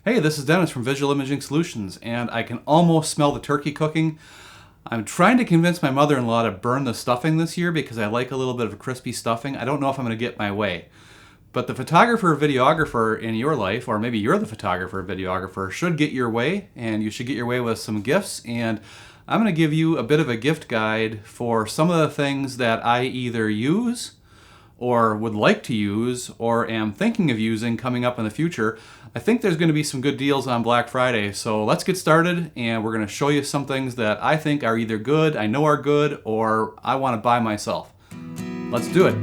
Hey, this is Dennis from Visual Imaging Solutions, and I can almost smell the turkey cooking. I'm trying to convince my mother-in-law to burn the stuffing this year because I like a little bit of a crispy stuffing. I don't know if I'm going to get my way. But the photographer videographer in your life, or maybe you're the photographer videographer, should get your way, and you should get your way with some gifts. And I'm going to give you a bit of a gift guide for some of the things that I either use or would like to use or am thinking of using coming up in the future. I think there's going to be some good deals on Black Friday, so let's get started, and we're going to show you some things that I think are either good, I know are good, or I want to buy myself. Let's do it.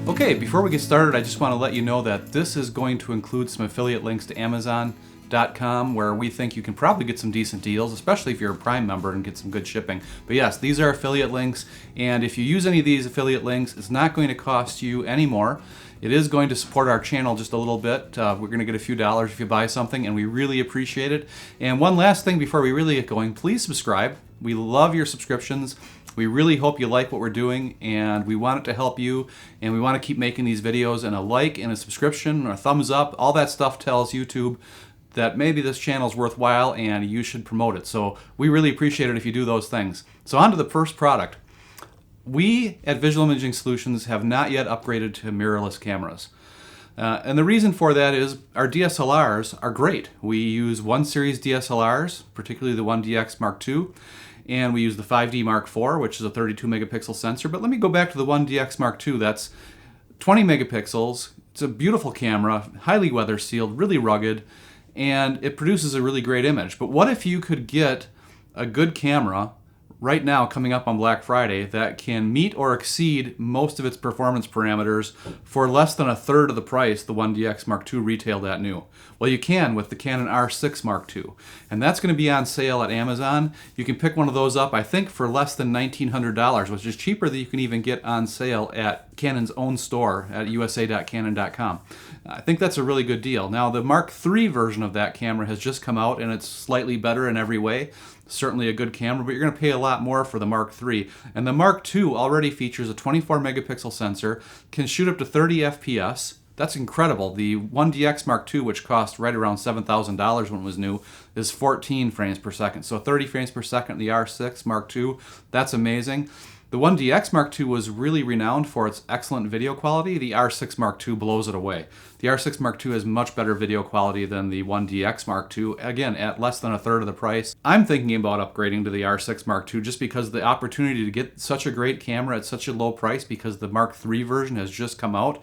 Okay, before we get started, I just want to let you know that this is going to include some affiliate links to Amazon.com, where we think you can probably get some decent deals, especially if you're a Prime member, and get some good shipping. But yes, these are affiliate links, and if you use any of these affiliate links, it's not going to cost you any more. It is going to support our channel just a little bit. We're going to get a few dollars if you buy something, and we really appreciate it. And one last thing before we really get going, please subscribe. We love your subscriptions. We really hope you like what we're doing, and we want it to help you, and we want to keep making these videos, and a like and a subscription or a thumbs up, all that stuff tells YouTube that maybe this channel is worthwhile and you should promote it. So we really appreciate it if you do those things. So on to the first product. We at Visual Imaging Solutions have not yet upgraded to mirrorless cameras. And the reason for that is our DSLRs are great. We use 1 series DSLRs, particularly the 1DX Mark II, and we use the 5D Mark IV, which is a 32 megapixel sensor. But let me go back to the 1DX Mark II. That's 20 megapixels. It's a beautiful camera, highly weather sealed, really rugged, and it produces a really great image. But what if you could get a good camera right now coming up on Black Friday that can meet or exceed most of its performance parameters for less than a third of the price the 1DX Mark II retailed at new? Well, you can with the Canon R6 Mark II, and that's going to be on sale at Amazon. You can pick one of those up, I think, for less than $1,900, which is cheaper than you can even get on sale at Canon's own store at usa.canon.com. I think that's a really good deal. Now, the Mark III version of that camera has just come out, and it's slightly better in every way. Certainly a good camera, but you're going to pay a lot more for the Mark III. And the Mark II already features a 24 megapixel sensor, can shoot up to 30 FPS. That's incredible. The 1DX Mark II, which cost right around $7,000 when it was new, is 14 frames per second. So 30 frames per second, the R6 Mark II, that's amazing. The 1DX Mark II was really renowned for its excellent video quality. The R6 Mark II blows it away. The R6 Mark II has much better video quality than the 1DX Mark II, again, at less than a third of the price. I'm thinking about upgrading to the R6 Mark II just because of the opportunity to get such a great camera at such a low price, because the Mark III version has just come out.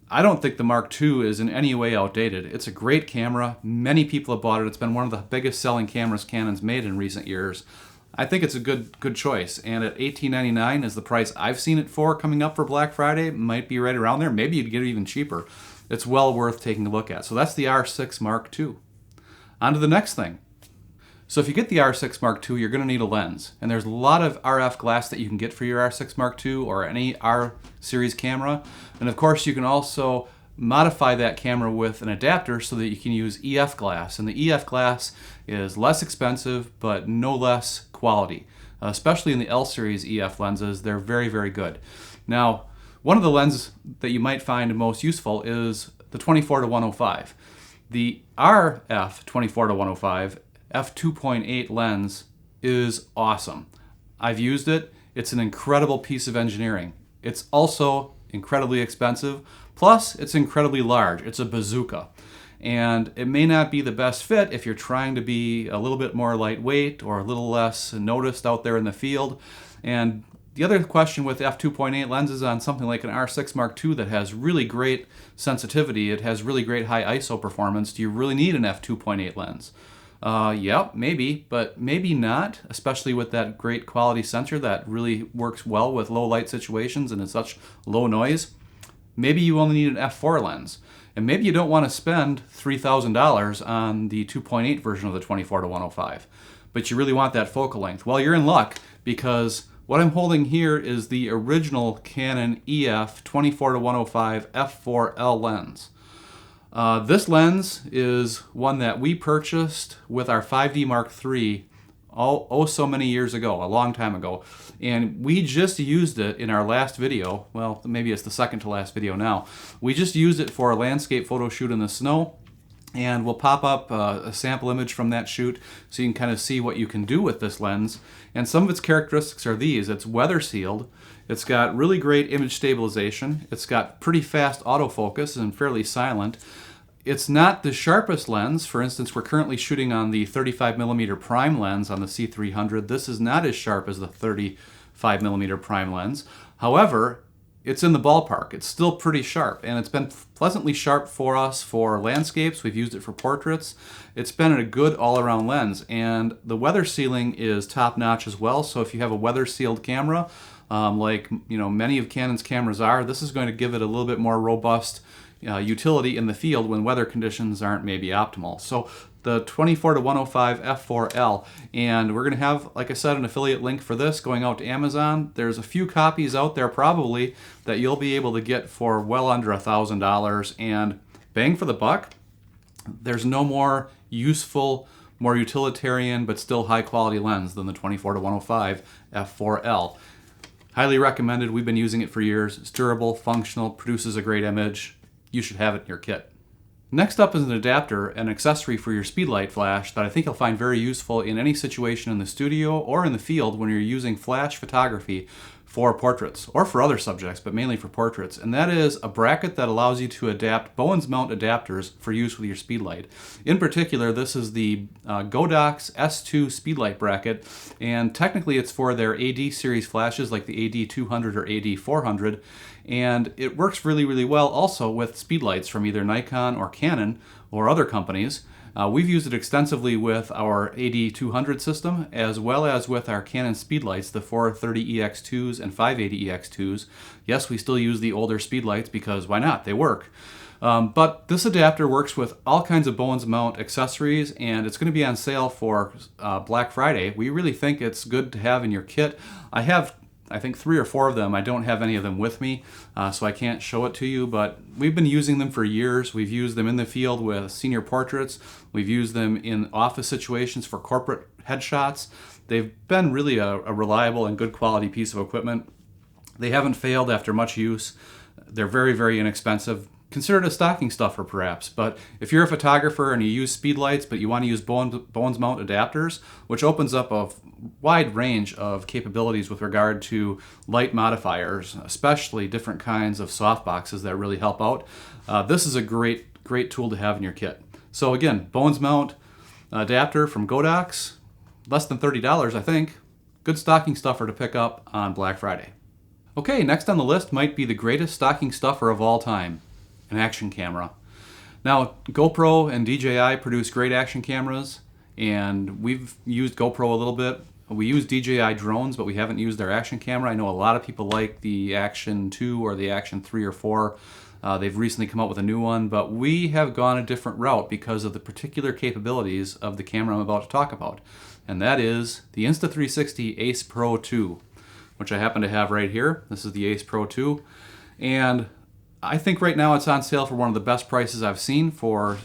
I don't think the Mark II is in any way outdated. It's a great camera. Many people have bought it. It's been one of the biggest selling cameras Canon's made in recent years. I think it's a good choice, and at $18.99 is the price I've seen it for coming up for Black Friday. Might be right around there. Maybe you'd get it even cheaper. It's well worth taking a look at. So that's the R6 Mark II. On to the next thing. So if you get the R6 Mark II, you're going to need a lens, and there's a lot of RF glass that you can get for your R6 Mark II or any R series camera, and of course you can also modify that camera with an adapter so that you can use EF glass, and the EF glass is less expensive but no less quality, especially in the L series EF lenses. They're very, very good. Now, one of the lenses that you might find most useful is the 24-105. The RF 24-105 f2.8 lens is awesome. I've used it. It's an incredible piece of engineering. It's also incredibly expensive, plus it's incredibly large. It's a bazooka. And it may not be the best fit if you're trying to be a little bit more lightweight or a little less noticed out there in the field. And the other question with f2.8 lenses on something like an R6 Mark II that has really great sensitivity, it has really great high ISO performance, do you really need an f2.8 lens? Yeah, maybe, but maybe not, especially with that great quality sensor that really works well with low light situations and in such low noise. Maybe you only need an f4 lens. And maybe you don't want to spend $3,000 on the 2.8 version of the 24-105, but you really want that focal length. Well, you're in luck, because what I'm holding here is the original Canon EF 24-105 f4L lens. This lens is one that we purchased with our 5D Mark III so many years ago, a long time ago. And we just used it in our last video. Well, maybe it's the second to last video now. We just used it for a landscape photo shoot in the snow. And we'll pop up a sample image from that shoot so you can kind of see what you can do with this lens. And some of its characteristics are these. It's weather sealed. It's got really great image stabilization. It's got pretty fast autofocus and fairly silent. It's not the sharpest lens. For instance, we're currently shooting on the 35mm prime lens on the C300. This is not as sharp as the 35mm prime lens. However, it's in the ballpark. It's still pretty sharp, and it's been pleasantly sharp for us for landscapes. We've used it for portraits. It's been a good all-around lens, and the weather sealing is top-notch as well. So if you have a weather-sealed camera, like many of Canon's cameras are, this is going to give it a little bit more robust utility in the field when weather conditions aren't maybe optimal. So the 24-105 f4L, and we're going to have, like I said, an affiliate link for this going out to Amazon. There's a few copies out there probably that you'll be able to get for well under $1,000, and bang for the buck. There's no more useful, more utilitarian, but still high quality lens than the 24-105 f4L. Highly recommended. We've been using it for years. It's durable, functional, produces a great image. You should have it in your kit. Next up is an adapter, an accessory for your Speedlite flash that I think you'll find very useful in any situation in the studio or in the field when you're using flash photography for portraits, or for other subjects, but mainly for portraits. And that is a bracket that allows you to adapt Bowens mount adapters for use with your Speedlite. In particular, this is the Godox S2 Speedlite bracket, and technically it's for their AD series flashes like the AD200 or AD400, and it works really, really well also with Speedlites from either Nikon or Canon or other companies. We've used it extensively with our AD200 system, as well as with our Canon Speedlights, the 430EX2s and 580EX2s. Yes, we still use the older Speedlights because why not? They work. But this adapter works with all kinds of Bowens mount accessories, and it's going to be on sale for Black Friday. We really think it's good to have in your kit. I think 3 or 4 of them. I don't have any of them with me, so I can't show it to you, but we've been using them for years. We've used them in the field with senior portraits. We've used them in office situations for corporate headshots. They've been really a reliable and good quality piece of equipment. They haven't failed after much use. They're very, very inexpensive. Consider it a stocking stuffer perhaps, but if you're a photographer and you use Speedlights but you want to use Bowens mount adapters, which opens up a wide range of capabilities with regard to light modifiers, especially different kinds of softboxes that really help out, this is a great tool to have in your kit. So again, Bowens mount adapter from Godox, less than $30 I think. Good stocking stuffer to pick up on Black Friday. Okay, next on the list might be the greatest stocking stuffer of all time. An action camera. Now, GoPro and DJI produce great action cameras, and we've used GoPro a little bit. We use DJI drones, but we haven't used their action camera. I know a lot of people like the Action 2 or the Action 3 or 4. They've recently come out with a new one, but we have gone a different route because of the particular capabilities of the camera I'm about to talk about. And that is the Insta360 Ace Pro 2, which I happen to have right here. This is the Ace Pro 2. And I think right now it's on sale for one of the best prices I've seen for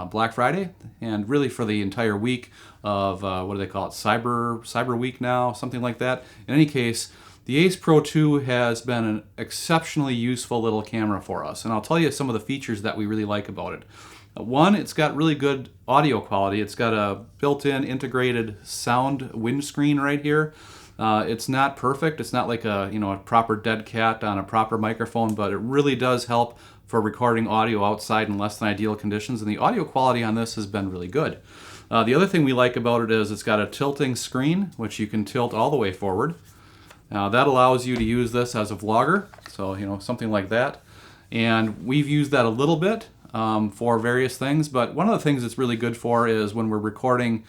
Black Friday, and really for the entire week of, what do they call it, Cyber Week now, something like that. In any case, the Ace Pro 2 has been an exceptionally useful little camera for us, and I'll tell you some of the features that we really like about it. One, it's got really good audio quality. It's got a built-in integrated sound windscreen right here. It's not perfect. It's not like a proper dead cat on a proper microphone, but it really does help for recording audio outside in less than ideal conditions, and the audio quality on this has been really good. The other thing we like about it is it's got a tilting screen, which you can tilt all the way forward. Now that allows you to use this as a vlogger, so something like that. And we've used that a little bit for various things, but one of the things it's really good for is when we're recording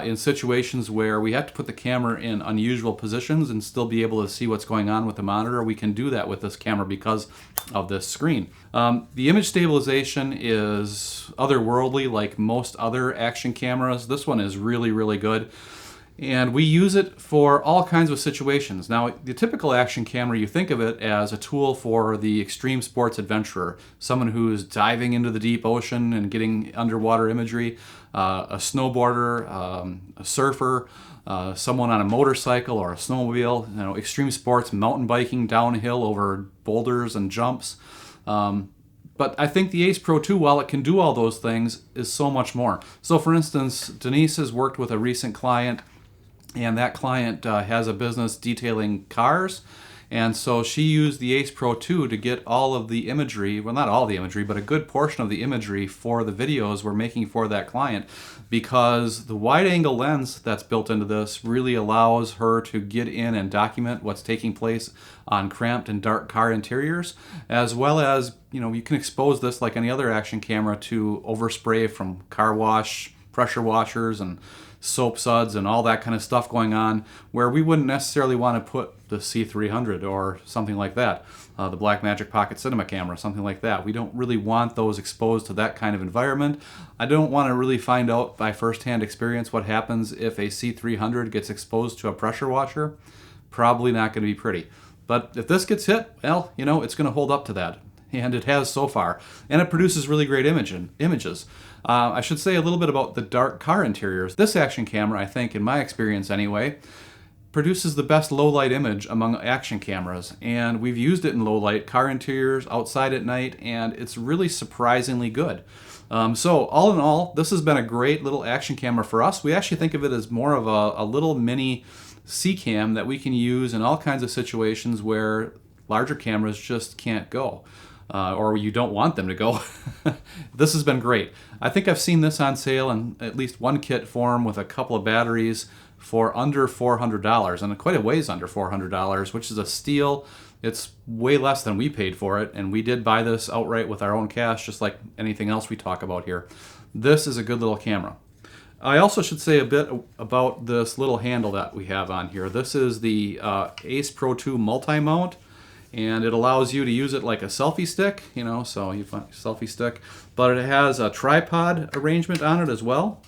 in situations where we have to put the camera in unusual positions and still be able to see what's going on with the monitor. We can do that with this camera because of this screen. The image stabilization is otherworldly like most other action cameras. This one is really, really good. And we use it for all kinds of situations. Now, the typical action camera, you think of it as a tool for the extreme sports adventurer, someone who's diving into the deep ocean and getting underwater imagery, a snowboarder, a surfer, someone on a motorcycle or a snowmobile, you know, extreme sports, mountain biking downhill over boulders and jumps. But I think the Ace Pro 2, while it can do all those things, is so much more. So for instance, Denise has worked with a recent client, and that client has a business detailing cars. And so she used the Ace Pro 2 to get all of the imagery, well, not all the imagery, but a good portion of the imagery for the videos we're making for that client, because the wide angle lens that's built into this really allows her to get in and document what's taking place on cramped and dark car interiors, as well as, you know, you can expose this like any other action camera to overspray from car wash, pressure washers, and soap suds and all that kind of stuff going on, where we wouldn't necessarily want to put the C300 or something like that, the Blackmagic Pocket Cinema camera, something like that. We don't really want those exposed to that kind of environment. I don't want to really find out by firsthand experience what happens if a C300 gets exposed to a pressure washer. Probably not going to be pretty. But if this gets hit, well, you know, it's going to hold up to that. And it has so far. And it produces really great images. I should say a little bit about the dark car interiors. This action camera, I think, in my experience anyway, produces the best low light image among action cameras. And we've used it in low light car interiors, outside at night, and it's really surprisingly good. So all in all, this has been a great little action camera for us. We actually think of it as more of a little mini C-cam that we can use in all kinds of situations where larger cameras just can't go. Or you don't want them to go. This has been great. I think I've seen this on sale in at least one kit form with a couple of batteries for under $400, and quite a ways under $400, which is a steal. It's way less than we paid for it, and we did buy this outright with our own cash, just like anything else we talk about here. This is a good little camera. I also should say a bit about this little handle that we have on here. This is the Ace Pro 2 Multi-Mote. And it allows you to use it like a selfie stick, you know, so you find a selfie stick, but it has a tripod arrangement on it as well.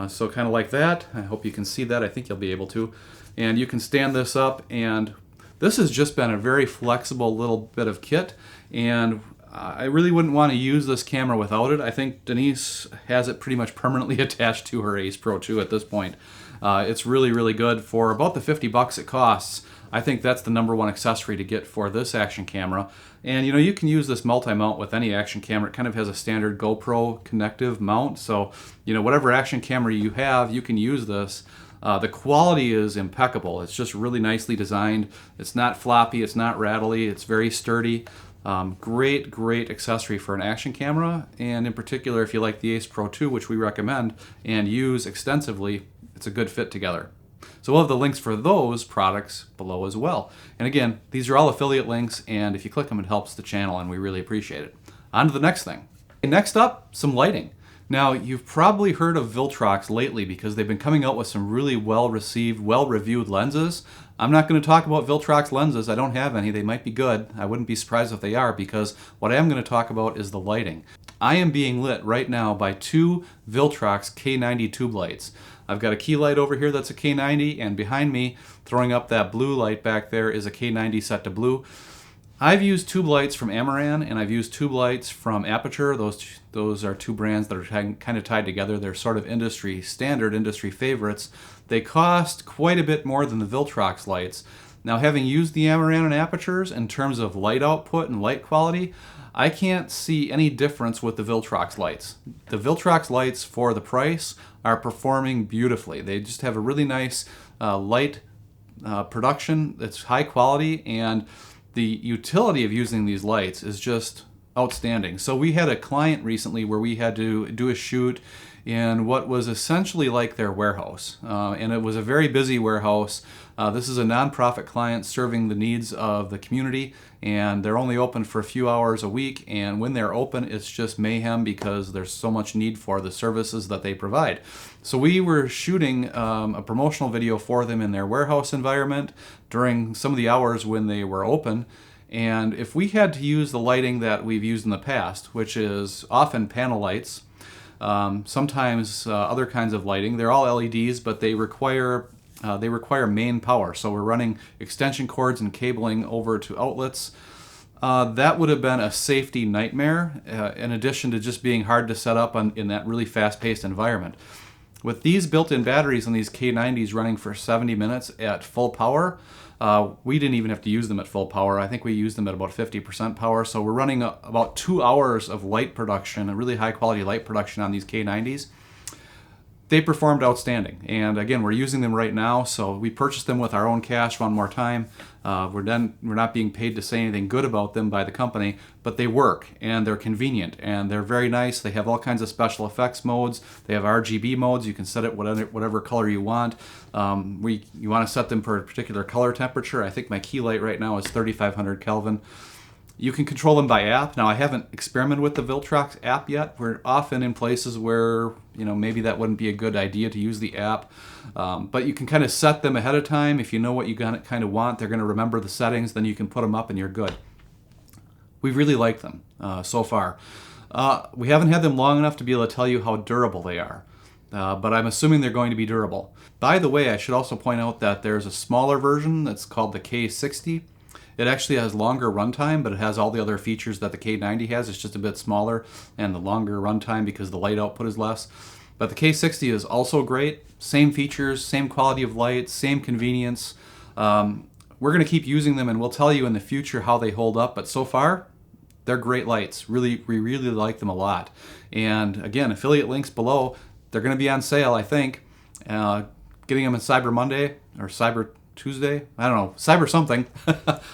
So kind of like that. I hope you can see that. I think you'll be able to. And you can stand this up, and this has just been a very flexible little bit of kit, and I really wouldn't want to use this camera without it. I think Denise has it pretty much permanently attached to her Ace Pro 2 at this point. It's really, really good for about the $50 it costs. I think that's the #1 accessory to get for this action camera. And you know, you can use this multi-mount with any action camera. It kind of has a standard GoPro connective mount. So, you know, whatever action camera you have, you can use this. The quality is impeccable. It's just really nicely designed. It's not floppy, it's not rattly, it's very sturdy. Great, great accessory for an action camera. And in particular, if you like the Ace Pro 2, which we recommend and use extensively, it's a good fit together. So we'll have the links for those products below as well. And again, these are all affiliate links, and if you click them, it helps the channel, and we really appreciate it. On to the next thing. Next up, some lighting. Now, you've probably heard of Viltrox lately because they've been coming out with some really well-received, well-reviewed lenses. I'm not going to talk about Viltrox lenses. I don't have any. They might be good. I wouldn't be surprised if they are, because what I am going to talk about is the lighting. I am being lit right now by two Viltrox K90 tube lights. I've got a key light over here that's a K90, and behind me, throwing up that blue light back there, is a K90 set to blue. I've used tube lights from Amaran, and I've used tube lights from Aperture. Those are two brands that are kind of tied together. They're sort of industry standard, industry favorites. They cost quite a bit more than the Viltrox lights. Now, having used the Amaran and Apertures in terms of light output and light quality, I can't see any difference with the Viltrox lights. The Viltrox lights, for the price, are performing beautifully. They just have a really nice light production that's high quality, and the utility of using these lights is just outstanding. So we had a client recently where we had to do a shoot in what was essentially like their warehouse. And it was a very busy warehouse. This is a nonprofit client serving the needs of the community, and they're only open for a few hours a week, and when they're open, it's just mayhem because there's so much need for the services that they provide. So we were shooting a promotional video for them in their warehouse environment during some of the hours when they were open. And if we had to use the lighting that we've used in the past, which is often panel lights, sometimes other kinds of lighting. They're all LEDs, but they require main power. So we're running extension cords and cabling over to outlets. That would have been a safety nightmare, in addition to just being hard to set up in that really fast-paced environment. With these built-in batteries on these K90s running for 70 minutes at full power, we didn't even have to use them at full power. I think we used them at about 50% power. So we're running about 2 hours of light production, a really high-quality light production on these K90s. They performed outstanding, and again, we're using them right now. So we purchased them with our own cash one more time. We're not being paid to say anything good about them by the company, but they work and they're convenient and they're very nice. They have all kinds of special effects modes. They have RGB modes. You can set it whatever color you want. You want to set them for a particular color temperature. I think my key light right now is 3,500 Kelvin. You can control them by app. Now, I haven't experimented with the Viltrox app yet. We're often in places where, maybe that wouldn't be a good idea to use the app. But you can kind of set them ahead of time. If you know what you kind of want, they're going to remember the settings, then you can put them up and you're good. We really like them so far. We haven't had them long enough to be able to tell you how durable they are. But I'm assuming they're going to be durable. By the way, I should also point out that there's a smaller version that's called the K60. It actually has longer runtime, but it has all the other features that the K90 has. It's just a bit smaller and the longer runtime because the light output is less. But the K60 is also great. Same features, same quality of light, same convenience. We're going to keep using them, and we'll tell you in the future how they hold up. But so far, they're great lights. We really like them a lot. And again, affiliate links below. They're going to be on sale, I think. Getting them on Cyber Monday or Cyber Tuesday? I don't know. Cyber something.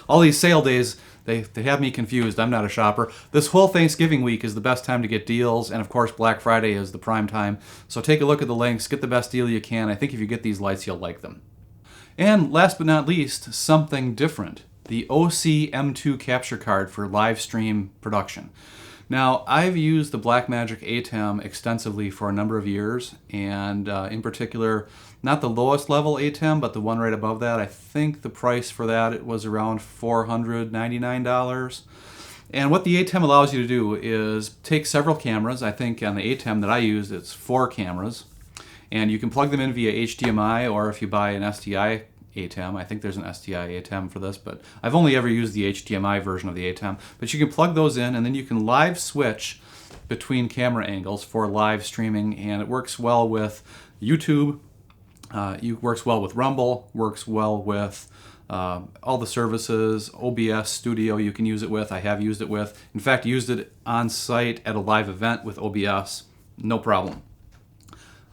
All these sale days, they have me confused. I'm not a shopper. This whole Thanksgiving week is the best time to get deals, and of course Black Friday is the prime time. So take a look at the links, get the best deal you can. I think if you get these lights, you'll like them. And last but not least, something different. The OC M2 capture card for live stream production. Now, I've used the Blackmagic ATEM extensively for a number of years, and in particular, not the lowest level ATEM, but the one right above that. I think the price for that, it was around $499. And what the ATEM allows you to do is take several cameras. I think on the ATEM that I used, it's 4 cameras, and you can plug them in via HDMI, or if you buy an STI ATEM. I think there's an STI ATEM for this, but I've only ever used the HDMI version of the ATEM. But you can plug those in, and then you can live switch between camera angles for live streaming, and it works well with YouTube. It works well with Rumble, works well with all the services. OBS Studio you can use it with. I have used it with. In fact, used it on site at a live event with OBS. No problem.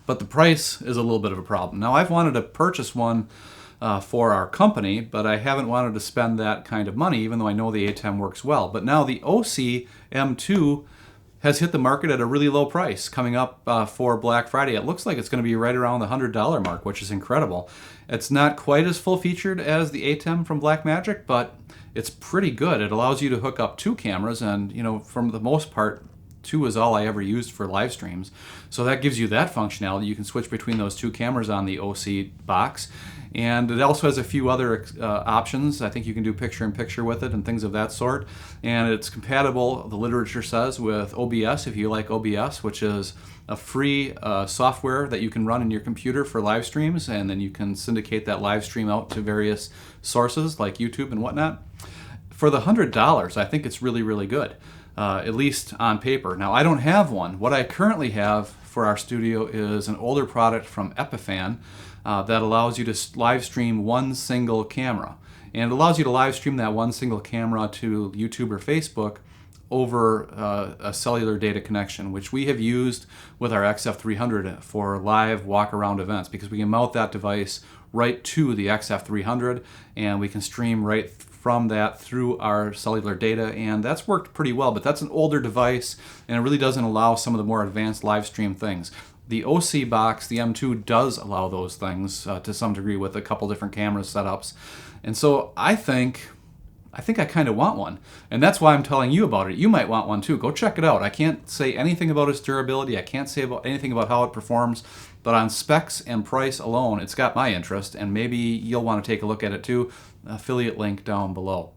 But the price is a little bit of a problem. Now, I've wanted to purchase one for our company, but I haven't wanted to spend that kind of money, even though I know the ATEM works well. But now the OC M2 has hit the market at a really low price coming up for Black Friday. It looks like it's going to be right around the $100 mark, which is incredible. It's not quite as full-featured as the ATEM from Blackmagic, but it's pretty good. It allows you to hook up 2 cameras, and from the most part, 2 is all I ever used for live streams. So that gives you that functionality. You can switch between those 2 cameras on the OC box. And it also has a few other options. I think you can do picture-in-picture with it and things of that sort. And it's compatible, the literature says, with OBS, if you like OBS, which is a free software that you can run in your computer for live streams, and then you can syndicate that live stream out to various sources like YouTube and whatnot. For the $100, I think it's really, really good, at least on paper. Now, I don't have one. What I currently have for our studio is an older product from Epiphan, that allows you to live stream one single camera. And it allows you to live stream that one single camera to YouTube or Facebook over a cellular data connection, which we have used with our XF300 for live walk-around events, because we can mount that device right to the XF300 and we can stream right from that through our cellular data, and that's worked pretty well. But that's an older device, and it really doesn't allow some of the more advanced live stream things. The OC box, the M2, does allow those things to some degree with a couple different camera setups. And so I think I kind of want one. And that's why I'm telling you about it. You might want one too. Go check it out. I can't say anything about its durability. I can't say anything about how it performs. But on specs and price alone, it's got my interest. And maybe you'll want to take a look at it too. Affiliate link down below.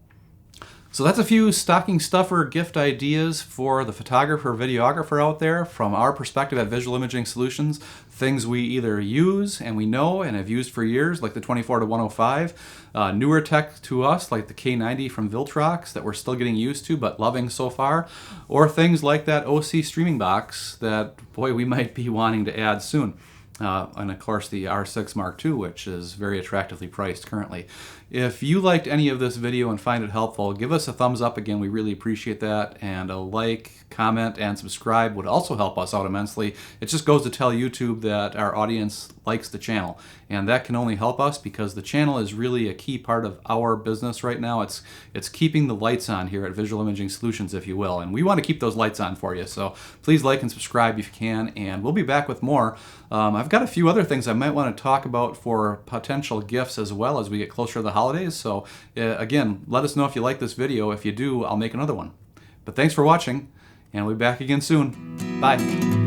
So that's a few stocking stuffer gift ideas for the photographer videographer out there from our perspective at Visual Imaging Solutions. Things we either use and we know and have used for years, like the 24-105. Newer tech to us, like the K90 from Viltrox that we're still getting used to but loving so far. Or things like that OC streaming box that, boy, we might be wanting to add soon. And of course the R6 Mark II, which is very attractively priced currently. If you liked any of this video and find it helpful, give us a thumbs up again, we really appreciate that, and a like, comment, and subscribe would also help us out immensely. It just goes to tell YouTube that our audience likes the channel, and that can only help us because the channel is really a key part of our business right now. It's keeping the lights on here at Visual Imaging Solutions, if you will, and we want to keep those lights on for you, so please like and subscribe if you can, and we'll be back with more. I've got a few other things I might want to talk about for potential gifts as well as we get closer to the holidays, so again, let us know if you like this video. If you do, I'll make another one. But thanks for watching, and we'll be back again soon. Bye.